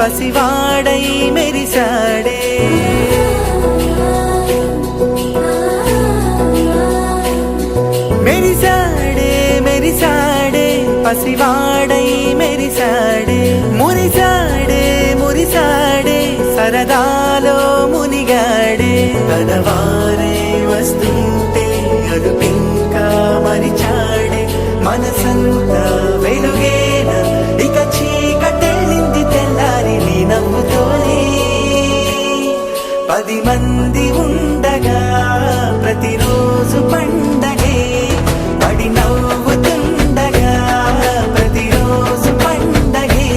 పసివాడై మెరిసాడే మెరిసాడే మెరిసాడే పసివాడై మెరిసాడే మురిసాడే మురిసాడే సరదాలో మునిగాడే తనవారే వస్తుంటే అడుపింకా మరిచాడే మనసంతా వెలుగేనా ఇక చీకటెళ్ళింది తెల్లారి నీ నవ్వుతోనే 10 మంది ఉండగా ప్రతిరోజు పండగే పడి నవ్వుతుండగా ప్రతిరోజు పండగే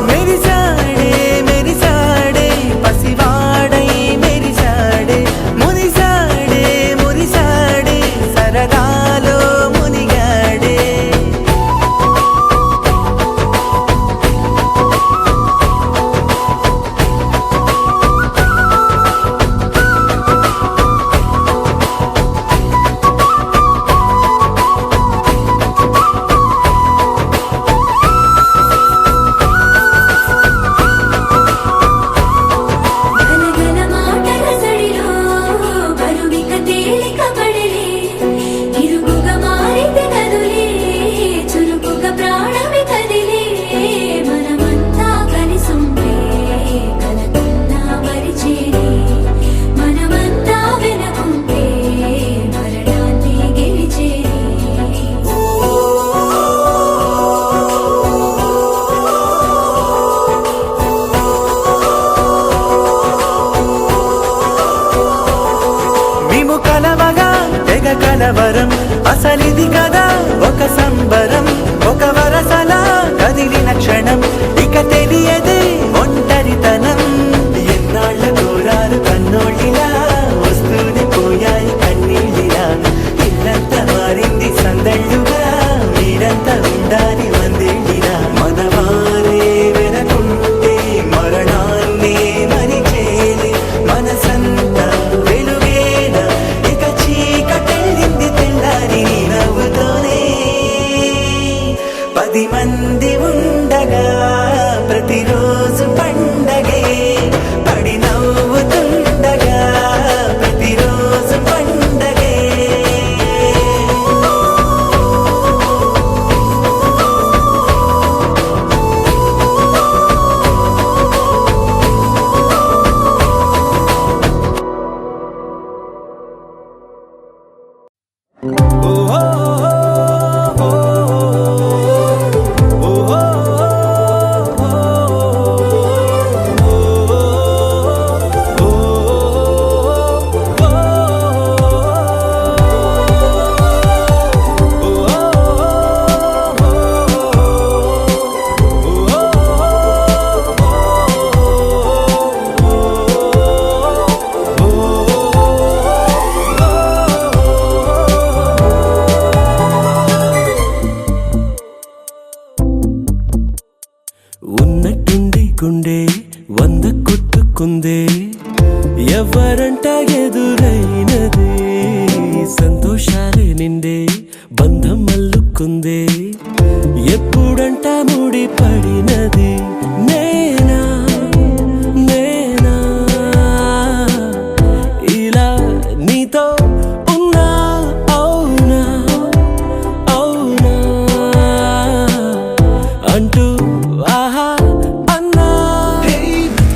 మెరిసాడే మెరిసాడే పసివాడై మెరిసాడే మురిసాడే మురిసాడే సరదాలో మునిగాడే గనగన మాటల సడిలో బరువిక తేలిక పడలే ఇరుగుగా మారితే కదులే చురుకుగా ప్రాణమి కదిలే మనమంతా కలిసుంటే కలకున్నా మరిచేనే మనమంతా వెనకుంటే మరణాన్ని గెలిచేనే మేము కలవగా తెగ కలవరం అసలిది కదా ఒక సంబరం ఒక వరసలా కదిలిన క్షణం ఇక తెలియదే ఒంటరితనం ఎన్నాళ్ళ దూరాలు కన్నోళ్ళిలా వస్తూనే పోయాయి కన్నీళ్ళిలా ఇల్లంతా మారింది సందళ్ళుగా మీరంతా ఉండాలి వందేళ్ళిలా మనవారే వెనకుంటే మరణాన్నే మరిచేలే మనసంతా వెలుగేనా ఇక చీకటెళ్ళింది తెల్లారి నీ నవ్వుతోనే 10 మంది ఉండగా ప్రతిరోజు పండగే పడి నవ్వుతుండగా ప్రతిరోజు పండగే ఉన్నట్టుండి గుండె 100 కొట్టుకుందే ఎవరంట ఎదురైనదే సంతోషాలే నిండే బంధం అల్లుకుందే ఎప్పుడంట ముడి పడినది నేనా నేనా ఇలా నీతో ఉన్నా అవునా అవునా అంటూ ఆహా అన్నా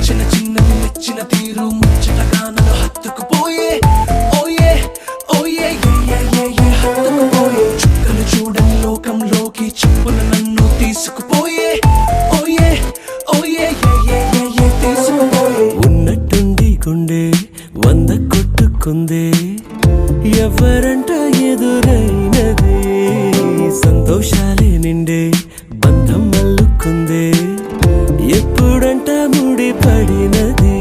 చిన్న చిన్న మెచ్చిన తీరు ముచ్చటగా నన్ను హత్తుకుపోయే ఓయే ఓయే హత్తుకుపోయే చుక్కలు చూడని లోకంలోకి చెప్పున నన్ను తీసుకుపోయే ఓయే ఓయే తీసుకుపోయే ఉన్నట్టుండి గుండె 100 కొట్టుకుందే ఎవరంట ఎదురైనదే సంతోషాలే నిండే బంధం అల్లుకుందే ఎప్పుడంట ముడి పడినది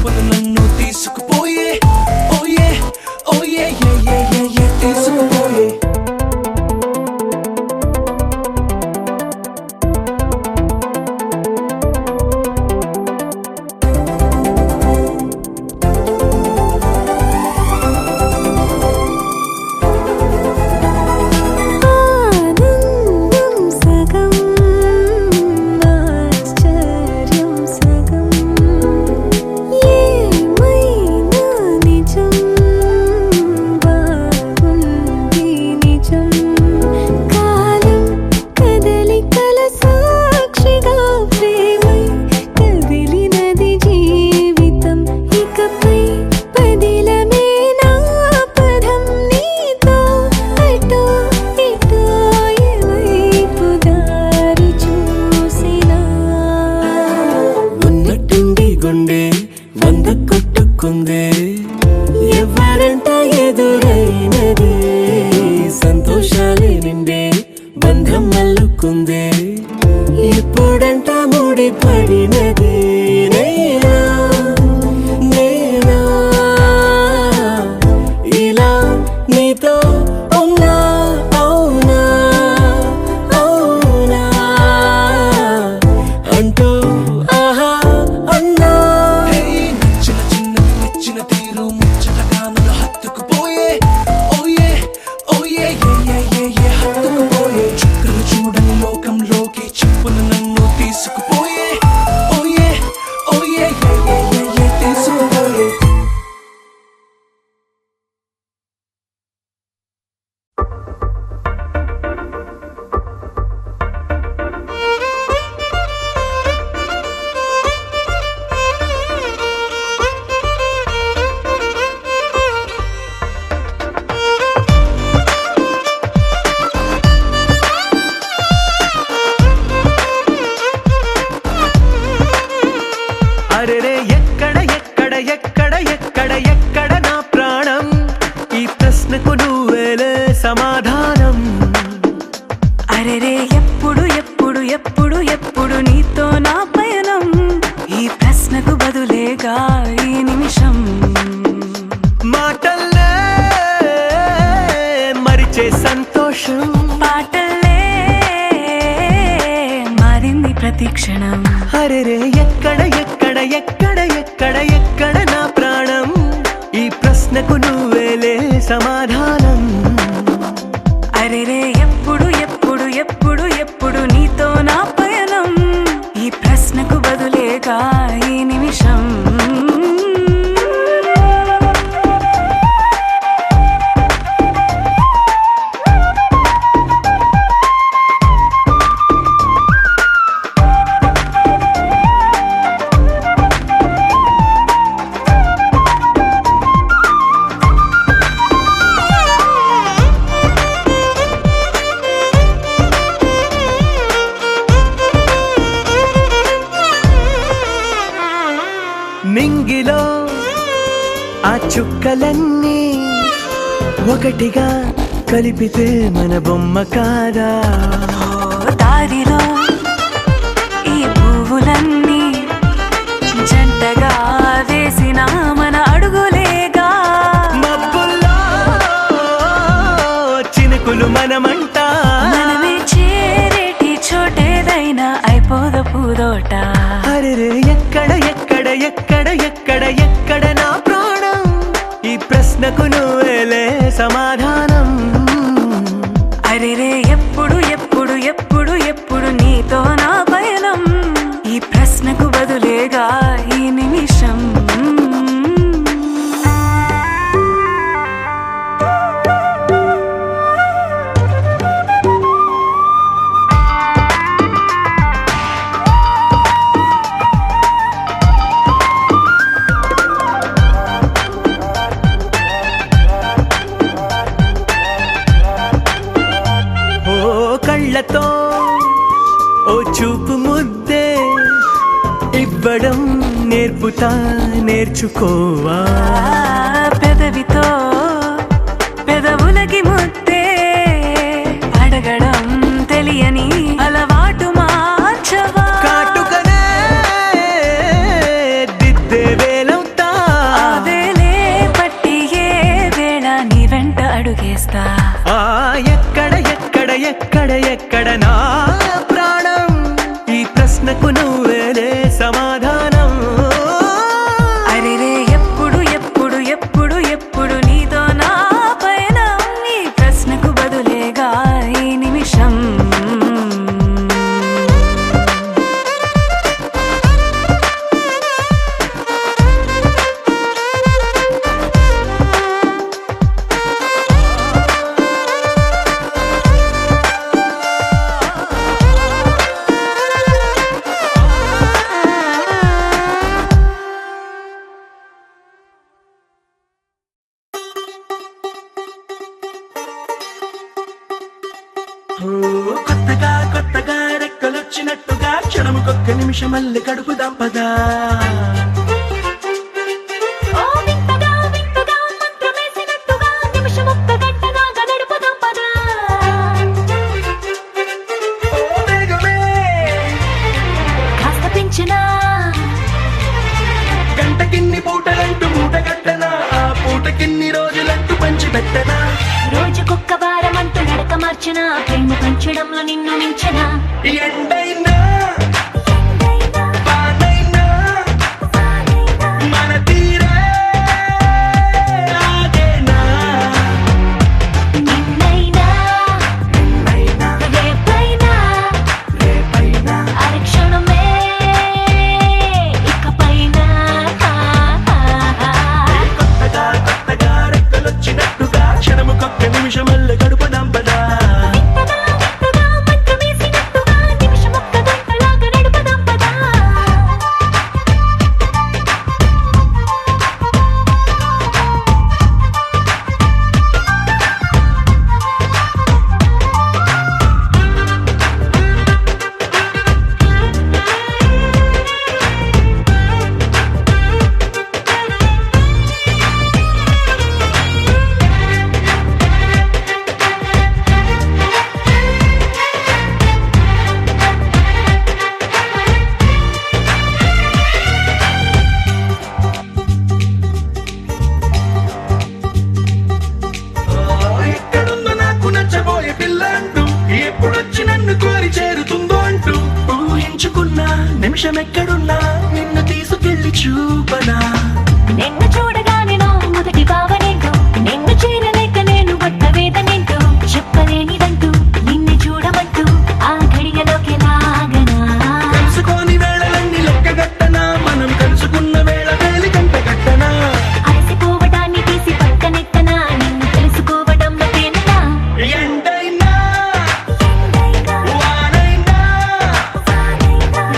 చెప్పున నన్ను తీసుకుపోయే ఓయే ఓయే ఏ ఏ ఏ ఏ తీసుకుపోయే ఆనందం సగం ఆశ్చర్యం సగం ఏమైనా నిజం బాగుంది నిజం కాలం కదలికల సాక్షిగా ప్రేమై కదిలినది జీవితం ఇకపై పదిలమే నా పదం నీతో అటో ఇటో ఎవైపు దారి చూసినా ఉన్నట్టుండి గుండె వంద కొట్టుకుందే ఎవరంట ఎదురైనదే సంతోషాలే నిండే బంధం అల్లుకుందే ఎప్పుడంట ముడి పడినదే నేనా నేనా ఇలా నీతో ఉన్నా అవునా అవునా అంటూ ఆహా అన్నా నచ్చిన చిన్నది నచ్చిన తీరు ముచ్చటగా నన్ను హత్తుకుపోయే ఓయే ఓయే ఏ ఏ ఏ ఏ హత్తుకుపోయే చుక్కలు చూడని లోకంలోకి చెప్పున నన్ను తీసుకుపోయే ఓయే ఓయే ఏ ఏ ఏ ఏ తీసుకుపోయే అరెరే ఎక్కడ ఎక్కడ ఎక్కడ ఎక్కడ ఎక్కడ నా ప్రాణం ఈ ప్రశ్నకు నువ్వేలే సమాధానం అరెరే ఎప్పుడు ఎప్పుడు ఎప్పుడు ఎప్పుడు నీతో నా పయనం ఈ ప్రశ్నకు బదులేగా ఈ నిమిషం మాటల్లే మరిచే సంతోషం పాటలే మారింది ప్రతి క్షణం అరెరే ఎక్కడ ఎక్కడ ఎక్కడ ఎక్కడ ఎక్కడ నా ప్రాణం ఈ ప్రశ్నకు నువ్వేలే సమాధానం అరెరే ఎప్పుడు ఎప్పుడు ఎప్పుడు ఎప్పుడు నీతో నా పయనం ఈ ప్రశ్నకు బదులేగా ఈ నిమిషం నింగిలో ఆ చుక్కలన్నీ ఒకటిగా కలిపితే మన బొమ్మ కాదా దారిలో ఈ పువ్వులన్నీ జంటగా వేసిన మన అడుగులేగా మబ్బుల్లో చినుకులు మనమంట మనమే చేరేటి చోటేదైనా అయిపోదు పూదోట అరెరే ఎక్కడ ఎక్కడ ఎక్కడ ఎక్కడ ఎక్కడ నా ప్రాణం ఈ ప్రశ్నకు నువ్వేలే సమాధానం అరెరే ఎప్పుడు ఎప్పుడు ఎప్పుడు ఎప్పుడు నీతో నా పయనం ఈ ప్రశ్నకు బదులేగా ఈ నిమిషం కళ్ళతో ఓ చూపు ముద్దే ఇవ్వడం నేర్పుతా నేర్చుకోవా పెదవితో పెదవులకి ముద్దే అడగడం తెలియని అలవాటు మార్చవా కాటుకనే దిద్దే వేలం చేస్తా. ఆ ఎక్కడ ఎక్కడ ఎక్కడ ఎక్కడ నా ప్రాణం, ఈ ప్రశ్నకు నువ్వేలే సమాధానం. అరెరే ఎప్పుడు ఎప్పుడు ఎప్పుడు ఎప్పుడు నీతో నా పైన, ఈ ప్రశ్నకు బదులేగా ఈ నిమిషం. కొత్తగా కొత్తగా రెక్కలొచ్చినట్టుగా క్షణముకొక్క నిమిషం మళ్ళీ గడుపుదాం పదా. ఓ వింతగా వింతగా మంత్రమేసినట్టుగా నిమిషమొక్క గంటగా గడుపుదాం పదా. ఓ వేగమే కాస్త పెంచినా గంటకిన్ని పూటలంటూ మూట కట్టనా, ఆ పూటకిన్ని రోజులంటూ పంచి పెట్టనా. రోజుకొక్క వారమంటూ నడక మార్చిన, ప్రేమ పంచడంలో నిన్ను మించిన. ఎండైనా వానైనా మన తీరే ఆగేనా. నిన్నైనా రేపైనా అరక్షణమే ఇకపైన. కొత్తగా కొత్తగా రెక్కలొచ్చినట్టుగా క్షణముకొక్క నిమిషం మళ్ళీ గడుపుదాం పదా. వింతగా వింతగా మంత్రమేసినట్టుగా నిమిషమొక్క గంటలాగా నడుపుదాం పదా. ఎక్కడుందో నాకు నచ్చబోయే పిల్ల అంటూ, ఎప్పుడొచ్చి నన్ను కోరి చేరుతుందో అంటూ ఊహించుకున్నా నిమిషం ఎక్కడున్నా నిన్ను తీసుకెళ్లి చూపనా. నిన్ను చూడగానే నా మొదటి భావనేంటో, నిన్ను చేరలేక నేను పడ్డ వేదనేంటో, చెప్పలేనిదంటూ నిన్ను చూడమంటూ ఆ ఘడియలోకి లాగనా. కలుసుకోని వేళలన్నీ లెక్కగట్టనా, మనం కలుసుకున్న వేళ వేలి కంట కట్టనా. అలసిపోవటాన్ని తీసి పక్కనెట్టనా, నిన్ను తెలుసుకోవడంలో తేనెనా. ఎండైనా వానైనా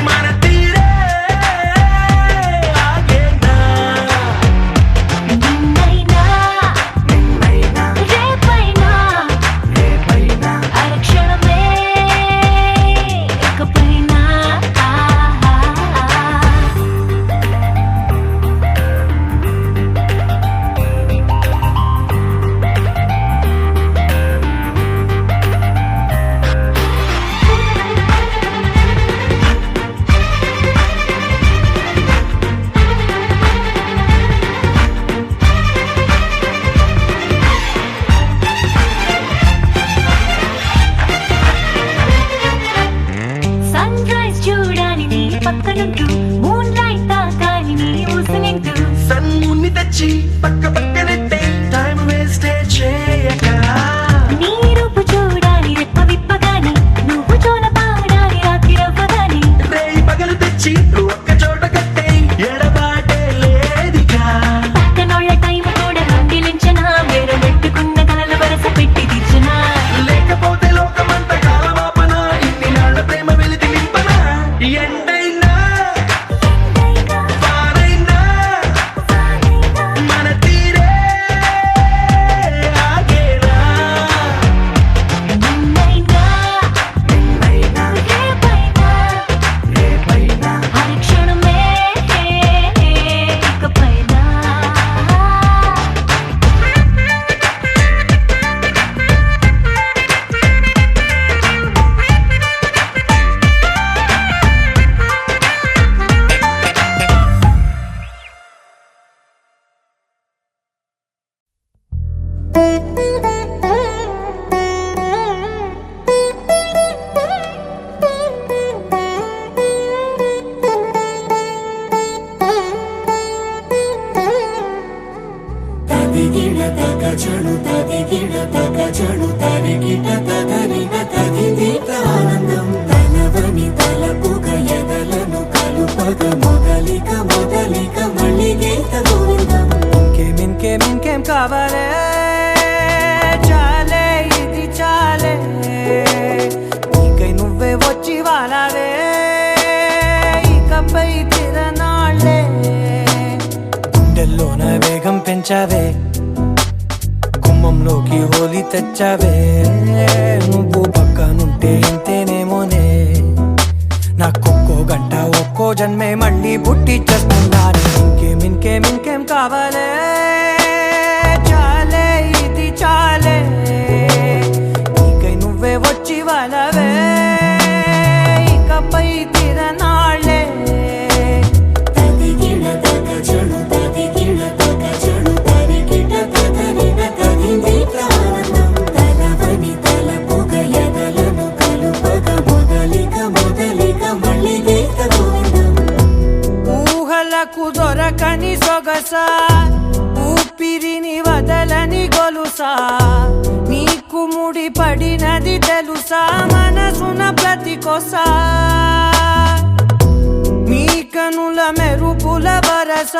మన తీరే ఆగేనా. నిన్నైనా రేపైనా అరక్షణమే ఇకపైన. సన్ రైజ్ చూడాలి నీ పక్కనుంటూ, మూన్ లైట్ తాకాలి నీ ఊసలింటూ. సన్నుని తెచ్చి పక్క పక్కనెట్టే టైం వేస్టే చేయక. నీ రూపు చూడాలి రెప్ప విప్పగాని, నువ్వు జోల పాడాలి రాత్రి రవ్వగాని. రేయి పగలు తెచ్చి ఒక్క చోట కట్టే ఎడబాటే లేదిగా. పక్కనోళ్ళ టైం కూడా రండిలించనా, వేరే పెట్టుకున్న కలలు వరస పెట్టి తీర్చనా. లేకపోతే లోకమంత కాలమాపన, ఇన్ని నాళ్ళ ప్రేమ వెలితి నింపనా. ఎండైనా వానైనా మన తీరే ఆగేనా. నిన్నైనా రేపైనా అరక్షణమే ఇకపైన. తదిగిడ తగ జడు తదిగిడ తగ జడు తరిగిట తగరిన తదిదీత ఆనందం తనవని తలపుగ ఎదలను కలుపగ మొదలిక మొదలిక మళ్ళీ గీత గోవిందం ఇంకేం కావాలే చాలే ఇది చాలే నీకై నువ్వే వచ్చి వాలావే ఇకపై తిరనాళ్ళే గుండెల్లోన వేగం పెంచావే గుమ్మంలోకి హోలీ తెచ్చావే నువ్వు పక్కనుంటే ఇంతేనేమోనే నాకొక్కో గంట ఒక్కో జన్మే మళ్ళీ పుట్టి చేస్తున్నాను ఇంకేం కావాలే చాలే ఇది చాలే నీకై నువ్వే వచ్చి వాళ్ళవే ఇకపై తిరనాళ్ళే తదిగిడ తగ జడు తదిగిడ తగ జడు తరిగిట తగరిన తదిదీత ఆనందం తనవని తలపుగ ఎదలను కలుపగ మొదలిక మొదలిక మళ్ళీ గీత గోవిందం ఊహలకు దొరకని సొగసా ఊపిరిని వదలని గొలుసా నీకు ముడి పడినది తెలుసా మనసున ప్రతి కొసా నీ కనుల మెరుపుల వరస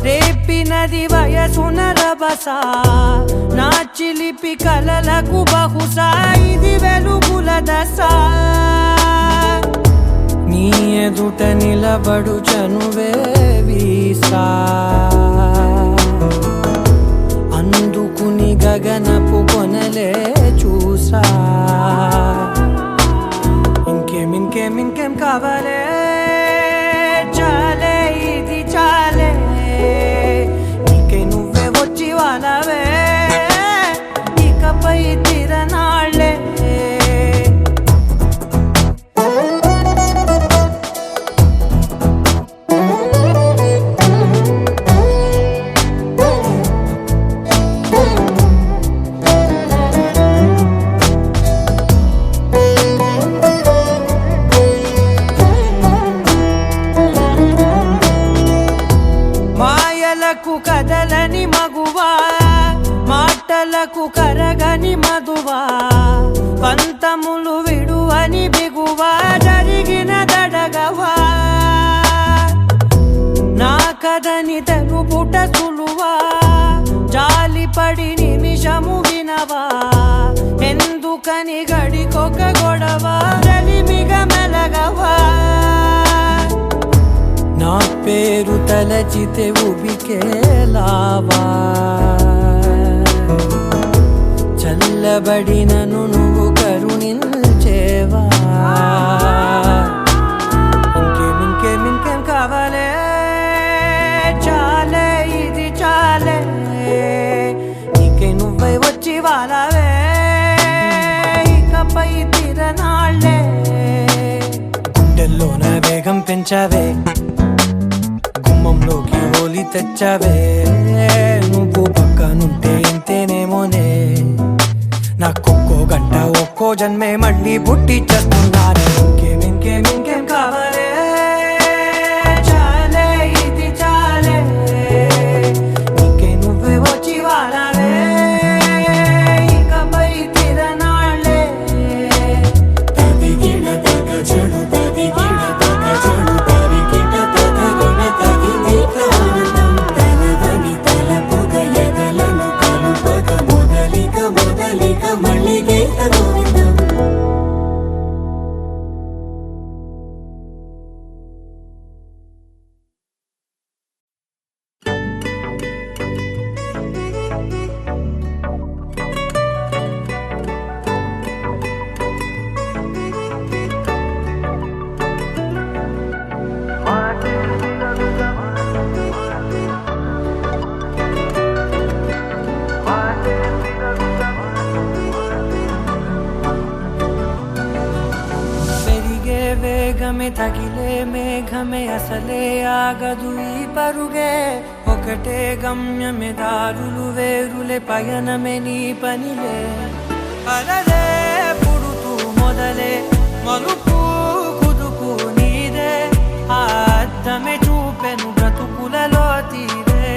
రేపినది వయసున రభస నా చిలిపి కలలకు బహుశా ఇది వెలుగుల దశ నీ ఎదుట నిలబడు చనువే వీసా అందుకుని గగనపు కొనలే చూసా ఇంకేం కావాలే చాలే ఇది చాలే నీకై నువ్వే వచ్చి వాళ్ళవే ఇకపై తిరనాళ్ళే మాయలకు కదలని మగువా మాటలకు కరగని మధువా పంతములు విడువని బిగువా జరిగిన దడగవా నా కదని తెలుపుట సులువా జాలిపడి నిమిషము వినవా ఎందుకని గడికొక గొడవ రలిమిగ మెలగవా నా పేరు తలచితే ఉబికేలావా చల్లబడినను నువ్వు కరుణించేవా ఇంకేం కావాలే చాలే ఇది చాలే నీకై నువ్వై వచ్చి వాళ్ళవే ఇకపై తిరనాళ్ళే గుండెల్లోన వేగం పెంచావే గుమ్మంలోకి హోలీ తెచ్చావే నువ్వు పక్కనుంటే ఇంతేనేమోనే నాకొక్కో గంట ఒక్కో జన్మే మళ్ళీ పుట్టి చేస్తున్నాను ఇంకేం కావాలే చాలే ఇది చాలే నీకై నువ్వే వచ్చి వాళ్ళవే ఇకపై తిరనాళ్ళే తదిగిడ తగ జడు తదిగిడ తగ జడు తరిగిట తగరిన తదిదీత ఆనందం తనవని తలపుగ ఎదలను కలుపగ మొదలిక మొదలిక మళ్ళీ గీత గోవిందం పెరిగే వేగమే తగిలే మేఘమే అసలే ఆగదు ఈ పరుగే ఒకటే గమ్యమే దారులు వేరులే పయనమే నీ పనిలే అలలే పుడుతూ మొదలే మలుపు కుదుపు నీదే ఆ అద్దమే చూపెను బ్రతుకులలో తీరే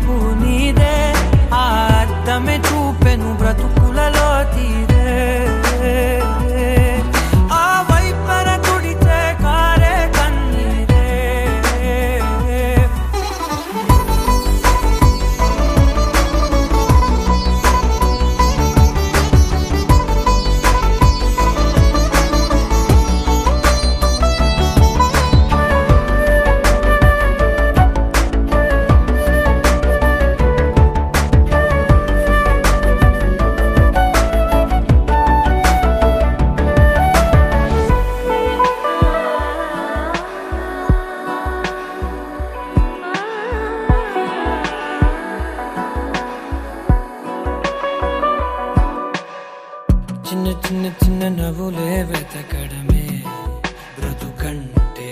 చూపు నీదే ఆ అద్దమే చూపెను బ్రతుకులలో తీరే ఆ వైపర తుడితే కారే కన్నీరే చిన్న చిన్న చిన్న నవ్వులే వెతకడమే బ్రతుకంటే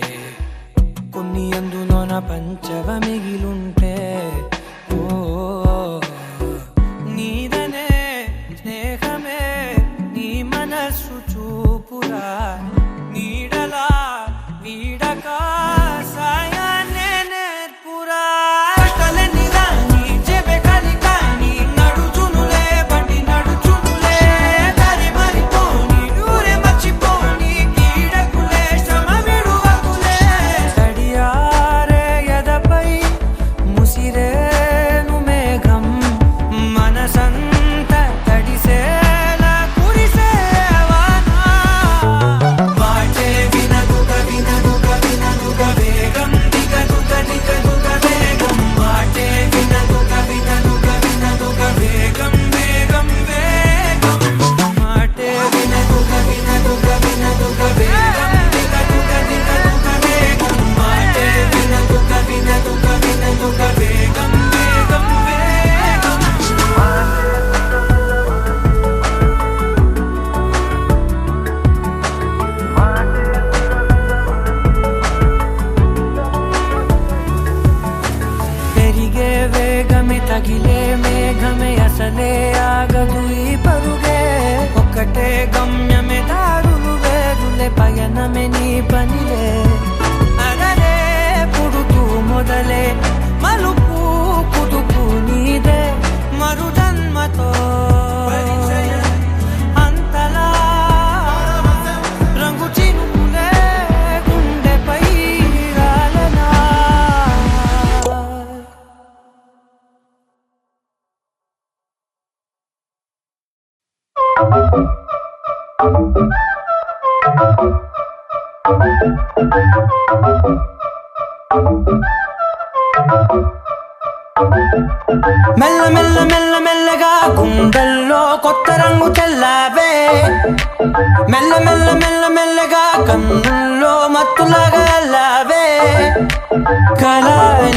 కొన్ని అందులోన పంచవ మిగిలుంటే ఓ నీదనే స్నేహమే నీ మనస్సు చూపురా నీడలా వీడక సాయాన్నే నేర్పురా కష్టలని రాని చెబె కలికాని నడుచునులే బండి నడుచునులే దారి మరిపోని ఊరే మర్చిపోని కీడకులే శ్రమ విడువకులే తడియారే ఎదపై ముసిరేను మేఘం మనసంత తడిసేలా కురిసేవానా వాటే వినదుగ వినదుగ వినదుగ వేగం దిగదుగ దిగదుగ వేగం వాటే వినదుగ వినదుగ వినదుగ వేగం వేగం వేగం వాటే వినదుగ వినదుగ వినదుగ వేగం దిగదుగ దిగదుగ వేగం వాటే వినదుగ వినదుగ వినదుగ వేగం వేగం వేగం పెరిగే వేగమే తగిలే మేఘమే అసలే ఆగదు ఈ పరుగే ఒక్కటే గమ్యమే దారులు వేరులే పయనమే నీ పనిలే అరరే పుడుతూ మొదలే మలుపు కుదుపు నీదే మరు జన్మతో అంతలా రంగు చినుకులే గుండెపై రాలనా మెల్ల మెల్ల మెల్ల మెల్లగా గుండెల్లో కొత్త రంగు చల్లావే మెల్ల మెల్ల మెల్ల మెల్లగా కన్నుల్లో మత్తులాగా అల్లావే కళ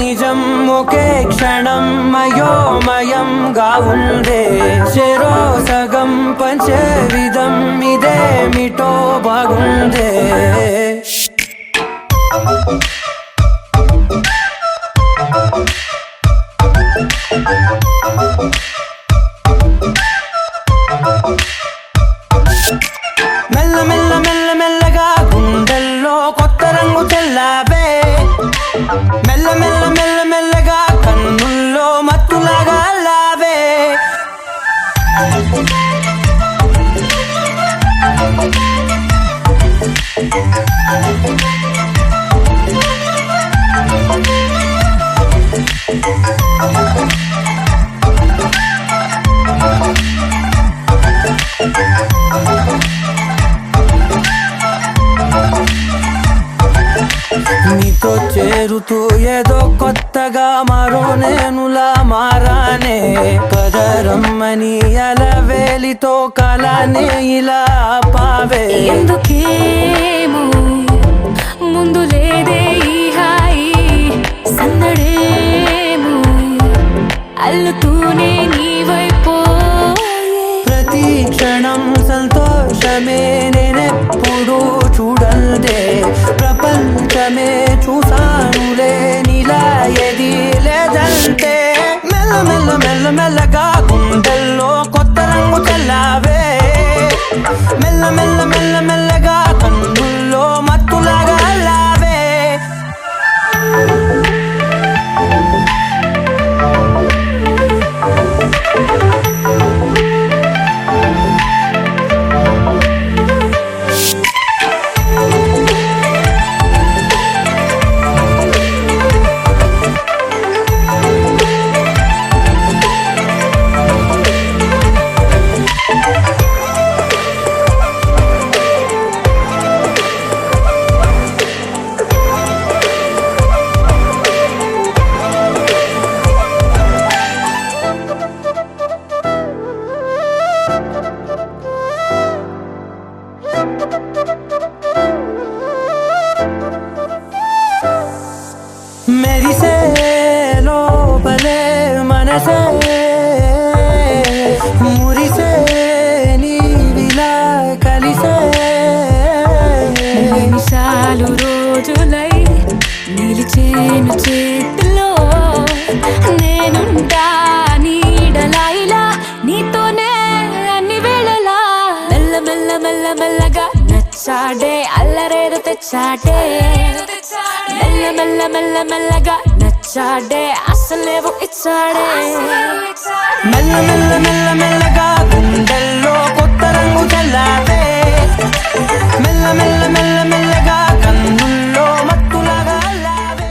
నిజం ఒకే క్షణం అయోమయంగా ఉందే చెరో సగం పంచే విధం ఇదేమిటో బాగుందే మెల్ల మెల్ల మెల్ల మెల్లగా గుండెల్లో కొత్త రంగు చల్లావే మెల్ల మెల్ల మెల్ల మెల్లగా కన్నుల్లో మత్తులాగా అల్లావే నీతో చేరుతూ ఏదో కొత్తగా మరో నేనులా మారానే కదరమ్మని అలవేలితో కలానే ఇలా పావే ఎందుకేమో ముందు లేదే ఈ హాయి సందడేమో అల్లుతూనే నీ వైపోయే ప్రతి క్షణం సంతోషమే నేనెప్పుడు చూడల్దే ప్రపంచమే చూసానులే నీలా ఏది లేదంటే మెల్ల మెల్ల మెల్ల మెల్లగా గుండెల్లో కొత్త రంగు చల్లావే మెల్ల మెల్ల మెల్ల మెల్లగా కన్నుల్లో మత్తులాగా అల్లావే వయసే మురిసే నీవిలా కలిసే నిమిషాలు రోజులై నిలిచేను చేతిలో నేనుంటా నీడలా ఇలా నీతోనే అన్ని వేళలా మెల్ల మెల్ల మెల్ల మెల్లగా నచ్చాడే అల్లరేరు తెచ్చాడే మెల్ల మెల్ల మెల్ల మెల్లగా నచ్చాడే అసలేవు ఇచ్చాడే మెల్ల మెల్ల మెల్ల మెల్లగా గుండెల్లో కొత్త రంగు చల్లావే మెల్ల మెల్ల మెల్ల మెల్లగా కన్నుల్లో మత్తులాగా అల్లావే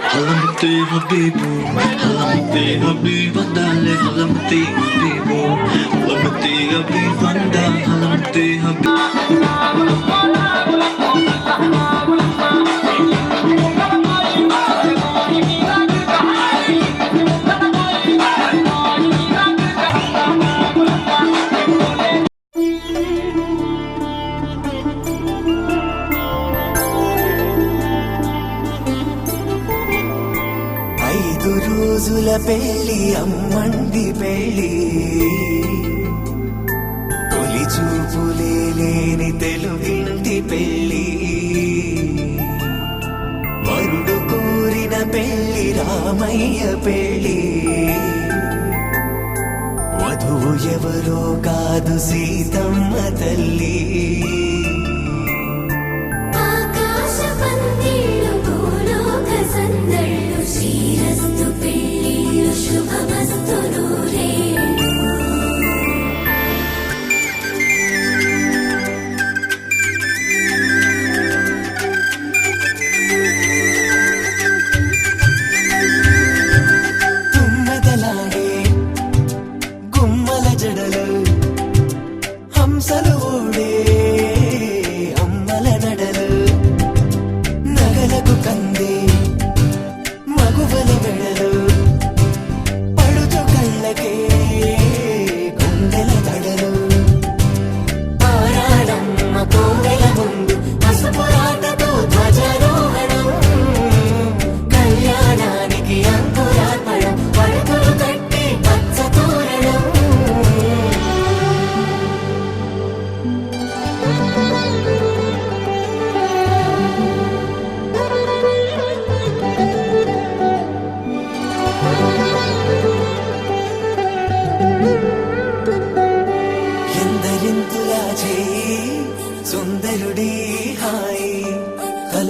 Halamti habibu, halamti habibandale, halamti habibu, halamti habibanda, halamti habibu. రోజుల పెళ్ళి అమ్మంది పెళ్ళి తొలి చూపులే లేని తెలుగింటి పెళ్ళి వరుడు కోరిన పెళ్ళి రామయ్య పెళ్ళి వధువు ఎవరో కాదు సీతమ్మ తల్లి శ్రీరస్తు పెళ్ళిళ్ళు శుభమస్తు నూరే తుమ్మెదలాడే గుమ్మల జడలు హంసలు ఓడే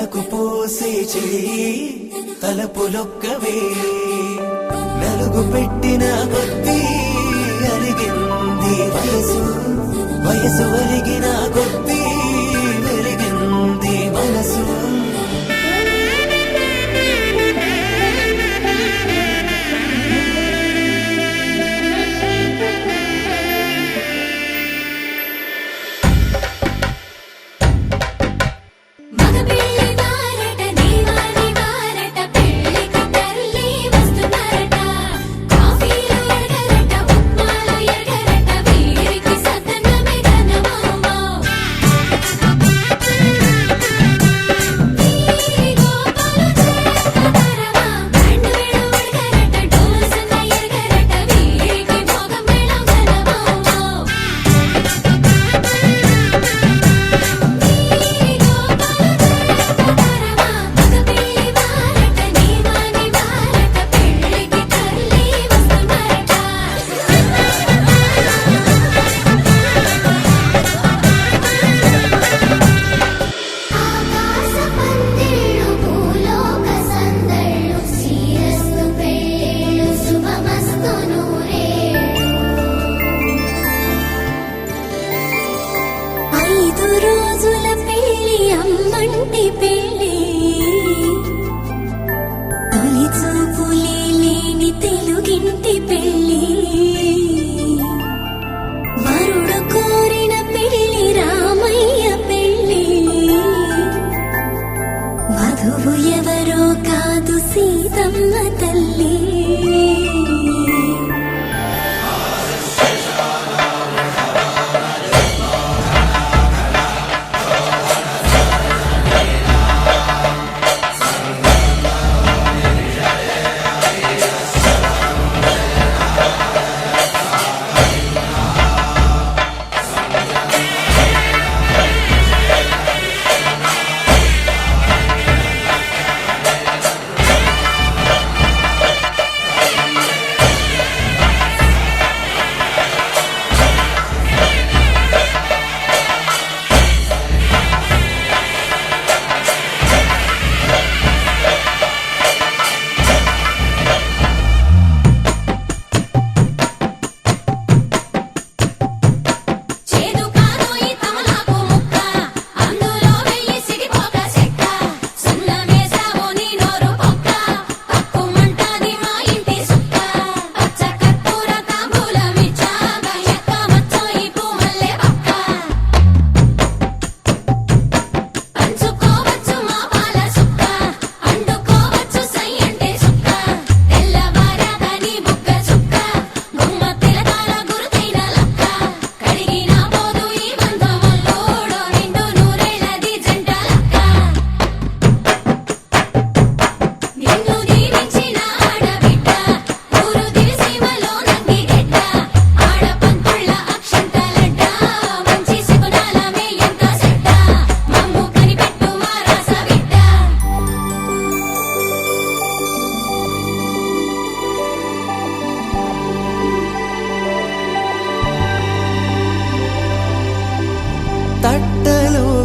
తలకు పోసే చెయ్యి తలపులొక్కవే నలుగు పెట్టిన కొద్దీ అరిగింది వయసు వయసు ఒరిగిన కొద్దీ వెలిగింది మనసు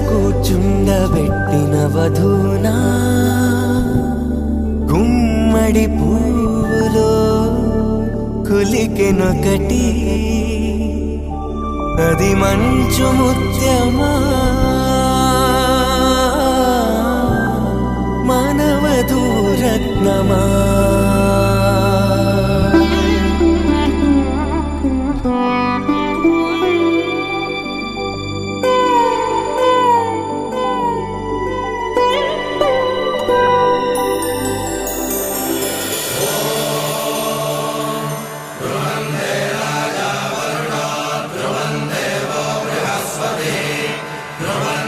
కూర్చుండబెట్టిన వధూనా గుమ్మడి పూలో కులికెనొకటి అది మంచు ముత్యమా మానవధూరత్నమా Brahma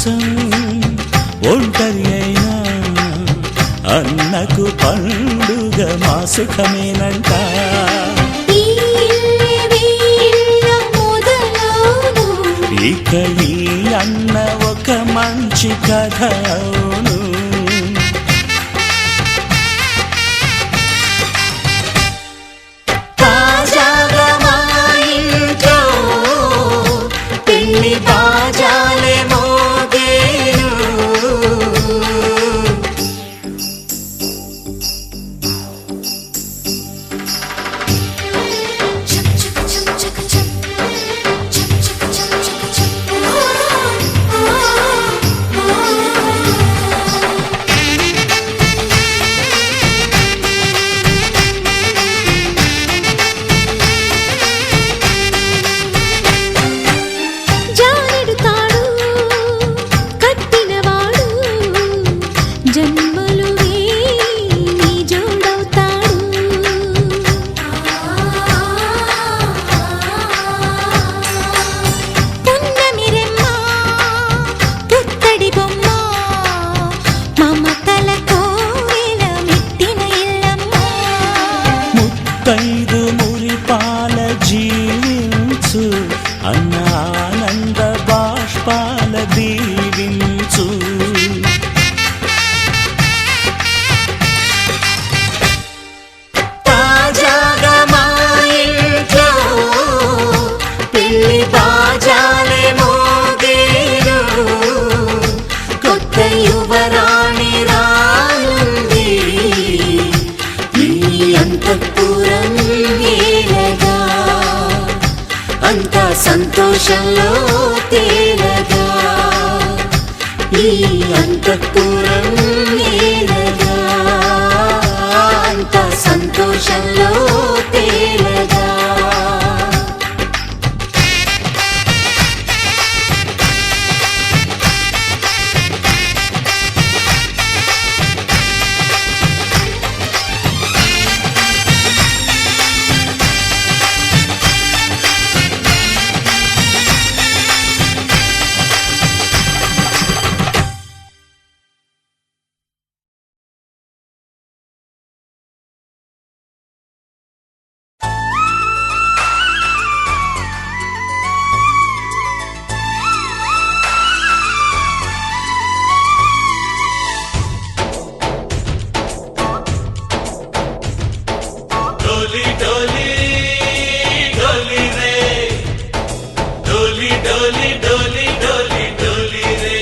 కోసం ఒంటరి అయినా అన్నకు పండుగ మా సుఖమేనంట. ఈ ఇల్లే వీళ్ళ మొదలవును. ఇక ఈ అన్న ఒక మంచి కథ అవును. తాజాగా మా ఇంట్లో పెళ్లి బాజాలే మోగేను. జానెడు తాడు కట్టినవాడు జన్మలు వేయి జోడవుతాడు. పున్నమిరెమ్మ పుత్తడి బొమ్మ మమతల కోవెల మెట్టిన ఇల్లమ్మ. ముత్తైదు మురిపాల జీవించు అన్న ఆనంద బాష్పాల దీవించు. తాజాగా మా ఇంట్లో పెళ్లి బాజాలే మోగేను. కొత్త యువరాణి రానుంది ఈ అంతఃపురం ఏలగా. అంతా సంతోషంలో తేలగా ఈ అంతఃపురం ఏలగా. అంతా సంతోషంలో తేలగా. डोली डोली डोली रे डोली डोली डोली डोली डोली रे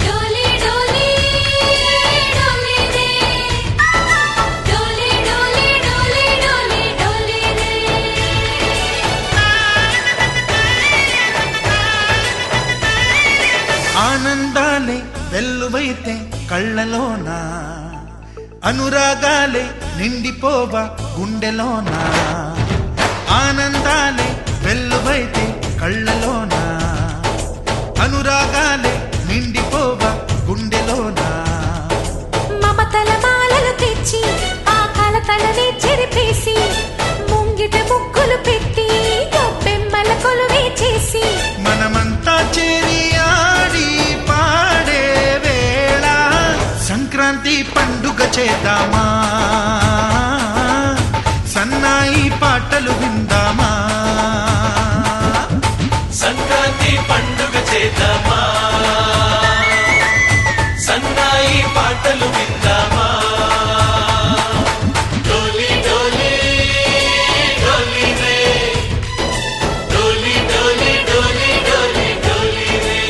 डोली डोली डोली रे डोली डोली डोली डोली डोली रे. ఆనందాలే వెల్లువైతే కళ్ళలోన అనురాగాలే నిండిపోవా గుండెలోన. ఆనందాలే వెల్లువైతే కళ్ళలోన అనురాగాలే నిండిపోవా గుండెలోన. మమతల మాలలు తెచ్చి ఆ కలతలని చెరిపేసి ముంగిట ముగ్గులు పెట్టి గొప్పెమ్మల కొలువే చేసి మనమంతా చేరి ఆడి పాడే వేళ సంక్రాంతి పండుగ చేద్దామా, సన్నాయి పాటలు విందామా. సంక్రాంతి పండుగ చేద్దామా, సన్నాయి పాటలు విందామా. డోలి డోలి డోలి రే డోలి డోలి డోలి డోలి డోలి రే.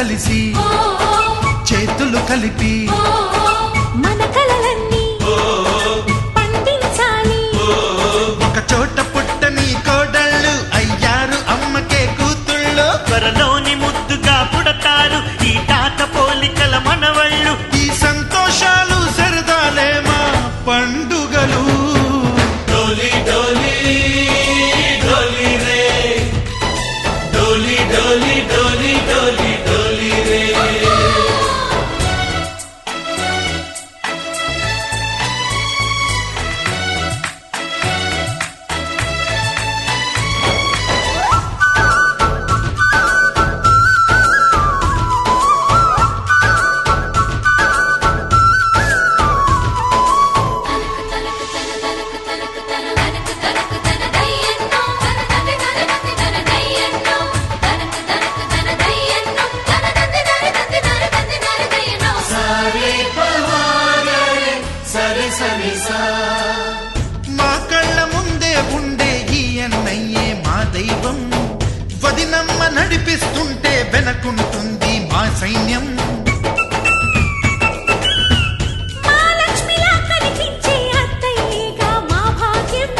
కలిసి చేతులు కలిపి మన కలలన్నీ పండించాలి ఒక చోట పుట్టని కోడళ్ళు అయ్యారు అమ్మకే కూతుళ్ళు త్వరలోని ముద్దుగా పుడతారు ఈ తాత పోలికల మనవళ్ళు. ఈ సంతోషాలు సరదాలే మా పండుగలు డోలి డోలి డోలి రే డోలి డోలి డోలి డోలి డోలి రే మా కళ్ళ ముందే ఉండే ఈ అన్నయ్యే మా దైవం వదినమ్మ నడిపిస్తుంటే వెనకుంటుంది మా సైన్యం మా లక్ష్మిలా కనిపించే అత్తయ్యేగా మా భాగ్యం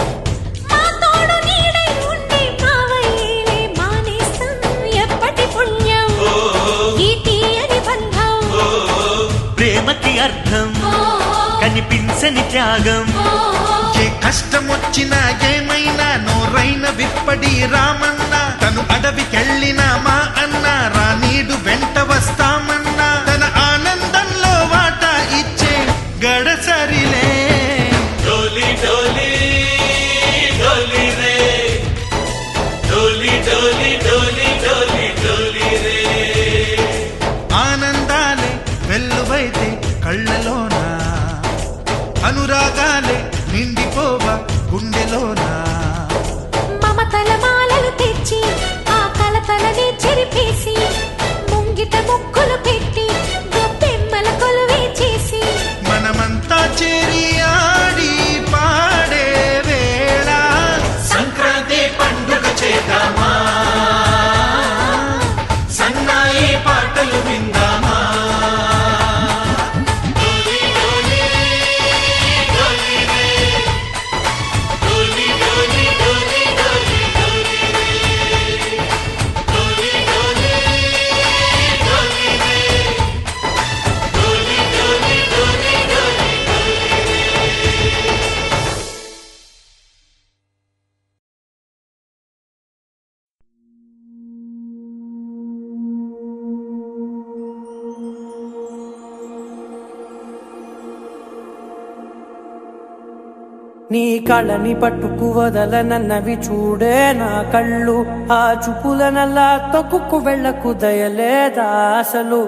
మా తోడు నీడై ఉండే మావయ్యేలే మా నేస్తం ఎప్పటి పుణ్యం ఈ తీయని బంధం ప్రేమకి అర్థం కనిపించని త్యాగం. ఏ కష్టం వచ్చినా ఏమైనా నోరైన విప్పడి రామన్న తను అడవికెళ్ళిన మా అన్న రానీడు వెంట వస్తామన్నా తన ఆనందంలో వాటా ఇచ్చే గడసరిలే డోలి డోలి డోలి రే డోలి డోలి డోలి డోలి డోలి రే ఆనందాలే వెల్లువైతే కళ్ళలోన అనురాగాలే నిండిపోవ గుండెలోన మమతల మాలలు తెచ్చి ఆ కలతలని చెరిపేసి ముంగిట ముక్కులు పెట్టి గొప్పెమ్మల కొలువే చేసి మనమంతా చేరి ఆడి పాడే వేళ సంక్రాంతి పండుగ చేద్దామా సన్నాయి పాటలు విందామా నీ కళ్ళని పట్టుకు వదలనన్నవి చూడే నా కళ్ళు ఆ చూపులనల్లా తొక్కుకు వెళ్ళకు దయలేదా అసలు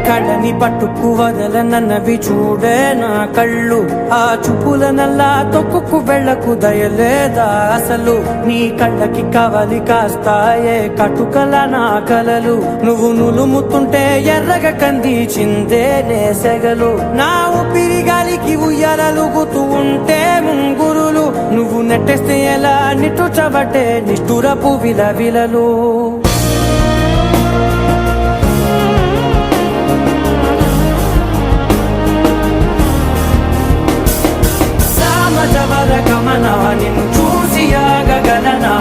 కళ్ళని పట్టుకు వదలనన్నవి చూడే నా కళ్ళు ఆ చూపులనల్లా తొక్కుకు వెళ్ళకు దయలేదా అసలు నీ కళ్ళకి కవలి కాస్తాయే కటుకల నా కలలు నువ్వు నులుముతుంటే ఎర్రగ కంది చిందే నేసెగలు నా ఊపిరి గాలికి ఉయ్యాలలుగుతూ ఉంటే ముంగురులు నువ్వు నెట్టేస్తే ఎలా నిట్టుచబట్టే నిష్ఠురపు విలవిలలు గమన నిన్ను చూసి ఆగగలనా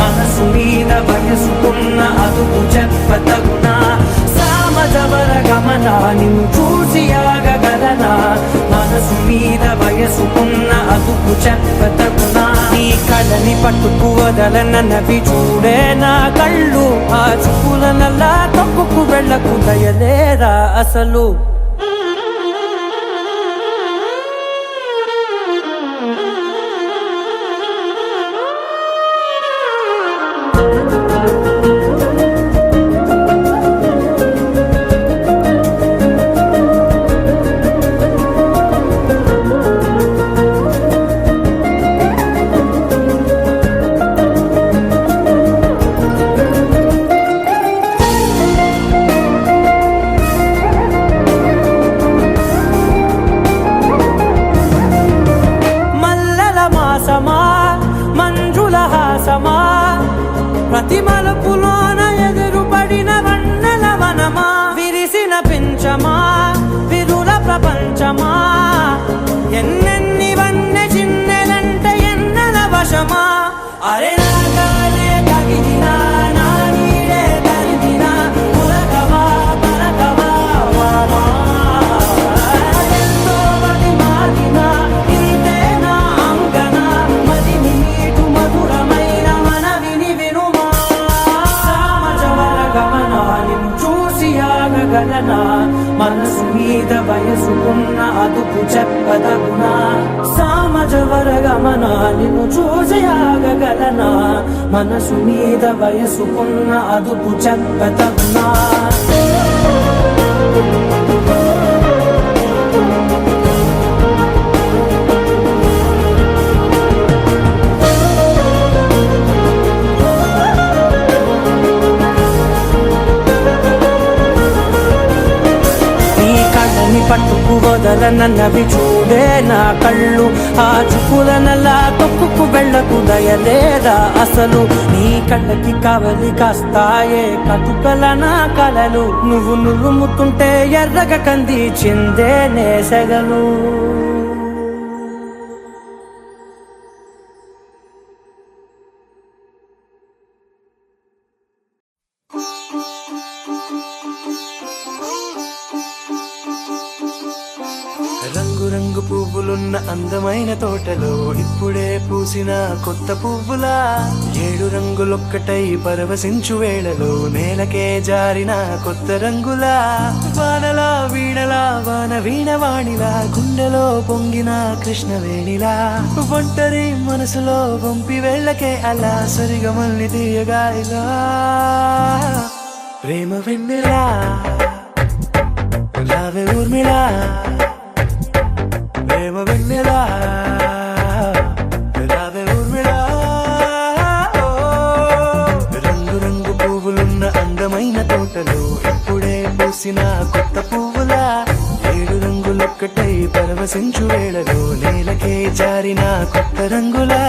మనసు మీద వయసుకున్న అదుపు చెప్పతగునా సామజవర గమన నిన్ను చూసి ఆగగలనా మనసు మీద వయసుకున్న అదుపు చెప్పతగునా నీ కళ్ళని పట్టుకు వదలనన్నవి చూడే నా కళ్ళు ఆ చూపులనల్లా తొక్కుకు వెళ్ళకు దయలేరా అసలు ఆగగలనా మనసు మీద వయసుకున్న అదుపు చెప్పదగునా సామజ వరగమన నిన్ను చూసి ఆగగలనా మనసు మీద వయసుకున్న అదుపు చెప్పదగునా పట్టుకు వదలనన్నవి చూడే నా కళ్ళు ఆ చూపులనలా తొక్కుకు వెళ్ళకు దయలేదా అసలు నీ కళ్ళకి కవలి కాస్తాయే కటుకల నా కలలు నువ్వు నులుముతుంటే ఎర్రగ కంది చిందే నేసగలు రంగురంగు పువ్వులున్న అందమైన తోటలో ఇప్పుడే పూసిన కొత్త పువ్వులా 7 రంగులొక్కటై పరవశించు వేళలో నేలకే జారిన కొత్త రంగులా వానలా వీణలా వాన వీణవాణిలా గుండెలో పొంగిన కృష్ణవేణిలా ఒంటరి మనసులో పంపి వెళ్ళకే అలా సరిగమల్ని తీయగా ఇలా ప్రేమ వెన్నెలా రావే ఊర్మిళా ప్రేమ వెన్నెలా రావే ఊర్మిళా రంగు రంగు పువ్వులున్న అందమైన తోటలో ఇప్పుడే పూసిన కొత్త పువ్వులా 7 రంగులొక్కటై పరవశించు వేళలో నేలకే జారిన కొత్త రంగులా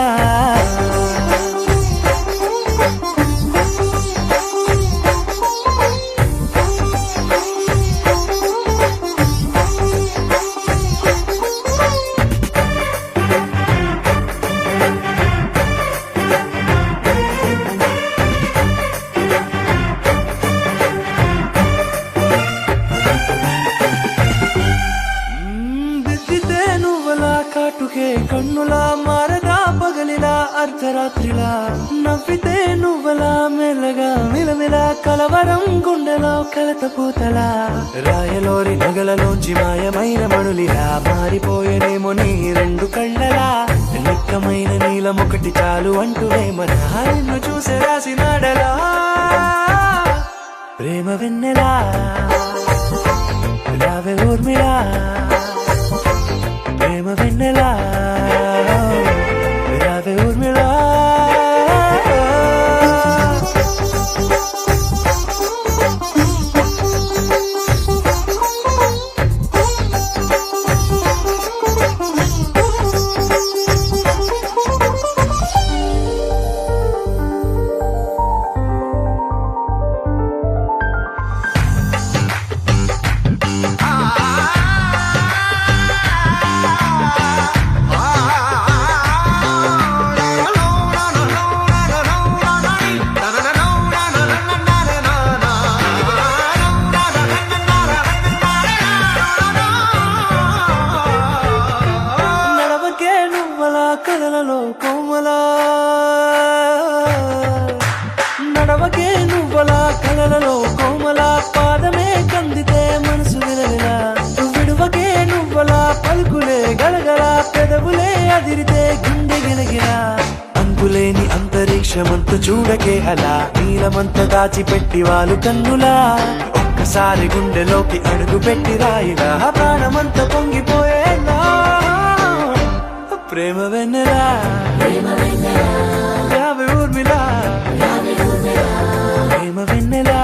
కన్నులా మారగా పగలిలా అర్ధరాత్రిలా నవ్వితే నువ్వలా మెల్లగా మిలమిలా కలవరం గుండెలో కలతపోతలా రాయలోరి నగలలోంచి మాయమైన మణులిలా మారిపోయేనేమో నీ 2 కళ్ళలా నిక్కమైన నీలమొకటి చాలు అంటూ వేమన నిన్ను చూసే రాసినాడలా ప్రేమ వెన్నెలా రావే ఊర్మిళా ప్రేమ వెన్నెలా రావే ఊర్మిళా కలలలో కోమలా నడవకే నువ్వలా కలలలో కోమలా పాదమే కందితే మనసు విలవిలా విడువకే నువ్వలా పలుకులే గలగల పెదవులే అదిరితే గుండె గిలగిలా అంతులేని అంతరిక్షమంత చూడకే అలా నీలమంత దాచిపెట్టి వాళ్ళు కన్నులా ఒక్కసారి గుండెలోకి అడుగు పెట్టి రాయిలా ప్రాణమంత పొంగిపోయేలా ప్రేమ వెన్నెలా రావే ఊర్మిళా ప్రేమ వెన్నెలా